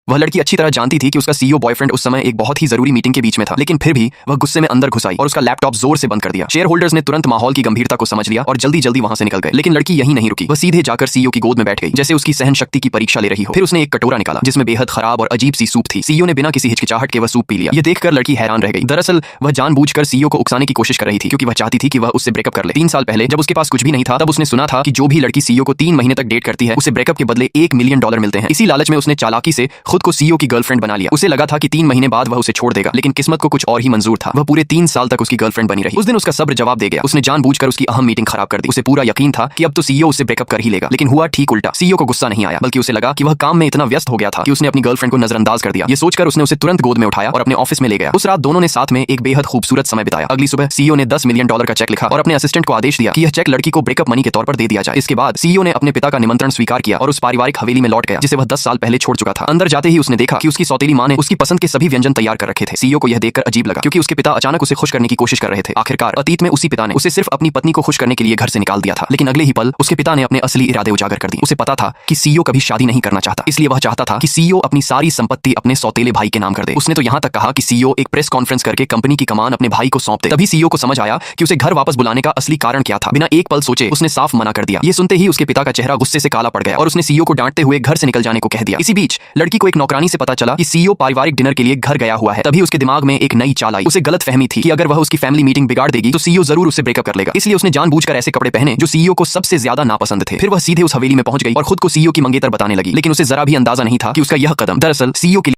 वह लड़की अच्छी तरह जानती थी कि उसका सीईओ बॉयफ्रेंड उस समय एक बहुत ही जरूरी मीटिंग के बीच में था, लेकिन फिर भी वह गुस्से में अंदर घुस आई और उसका लैपटॉप जोर से बंद कर दिया। शेयर होल्डर्स ने तुरंत माहौल की गंभीरता को समझ लिया और जल्दी जल्दी वहां से निकल गए। लेकिन लड़की यहीं नहीं रुकी, वह सीधे जाकर सीईओ की गोद में बैठ गई, जैसे उसकी सहन शक्ति की परीक्षा ले रही हो। फिर उसने एक कटोरा निकाला जिसमें बेहद खराब और अजीब सी सूप थी। सीईओ ने बिना किसी हिचकिचाहट के वह सूप पी लिया। ये देखकर लड़की हैरान रह गई। दरअसल वह जानबूझकर सीईओ को उकसाने की कोशिश कर रही थी, क्योंकि वह चाहती थी कि वह उससे ब्रेकअप कर ले। 3 साल पहले जब उसके पास कुछ भी नहीं था, तब उसने सुना था कि जो भी लड़की सीईओ को 3 महीने तक डेट करती है, उसे ब्रेकअप के बदले $1 मिलियन मिलते हैं। इसी लालच में उसने चालाकी से खुद को सीईओ की गर्लफ्रेंड बना लिया। उसे लगा था कि 3 महीने बाद वह उसे छोड़ देगा, लेकिन किस्मत को कुछ और ही मंजूर था। वह पूरे 3 साल तक उसकी गर्लफ्रेंड बनी रही। उस दिन उसका सब्र जवाब दे गया। उसने जानबूझकर उसकी अहम मीटिंग खराब कर दी। उसे पूरा यकीन था कि अब तो सीईओ उससे ब्रेकअप कर ही लेगा, लेकिन हुआ ठीक उल्टा। सीईओ को गुस्सा नहीं आया, बल्कि उसे लगा कि वह काम में इतना व्यस्त हो गया था कि उसने अपनी गर्लफ्रेंड को नजरअंदाज कर दिया। ये सोचकर उसने उसे तुरंत गोद में उठाया और अपने ऑफिस में ले गया। उस रात दोनों ने साथ में एक बेहद खूबसूरत समय बिताया। अगली सुबह सीईओ ने $10 मिलियन का चेक लिखा और अपने असिस्टेंट को आदेश दिया कि यह चेक लड़की को ब्रेकअप मनी के तौर पर दे दिया जाए। इसके बाद सीईओ ने अपने पिता का निमंत्रण स्वीकार किया और उस पारिवारिक हवेली में लौट गया, जिसे वह 10 साल पहले छोड़ चुका था। अंदर जाते ही उसने देखा कि उसकी सौतेली मां ने उसकी पसंद के सभी व्यंजन तैयार कर रखे थे। सीईओ को यह देखकर अजीब लगा, क्योंकि उसके पिता अचानक उसे खुश करने की कोशिश कर रहे थे। आखिरकार अतीत में उसी पिता ने उसे सिर्फ अपनी पत्नी को खुश करने के लिए घर से निकाल दिया था, लेकिन अगले ही पल उसके पिता ने अपने असली इरादे उजागर कर दी। उसे पता था कि सीईओ कभी शादी नहीं करना चाहता, इसलिए वह चाहता था कि सीईओ अपनी सारी संपत्ति अपने सौतेले भाई के नाम कर दे। उसने तो यहाँ तक कहा कि सीईओ एक प्रेस कॉन्फ्रेंस करके कंपनी की कमान अपने भाई को सौंप दे। तभी सीईओ को समझ आया कि उसे घर वापस बुलाने का असली कारण क्या था। बिना एक पल सोचे उसने साफ मना कर दिया। ये सुनते ही उसके पिता का चेहरा गुस्से से काला पड़ गया और उसने सीईओ को डांटते हुए घर से निकल जाने को कह दिया। इसी बीच लड़की को एक नौकरानी से पता चला कि सीईओ पारिवारिक डिनर के लिए घर गया हुआ है। तभी उसके दिमाग में एक नई चाल आई। उसे गलतफहमी थी कि अगर वह उसकी फैमिली मीटिंग बिगाड़ देगी तो सीईओ जरूर उससे ब्रेकअप कर लेगा। इसलिए उसने जानबूझकर ऐसे कपड़े पहने जो सीईओ को सबसे ज्यादा नापसंद थे। फिर वह सीधे उस हवेली में पहुंच गई और खुद को सीईओ की मंगेतर बताने लगी, लेकिन उसे जरा भी अंदाजा नहीं था कि उसका यह कदम दरअसल सीईओ के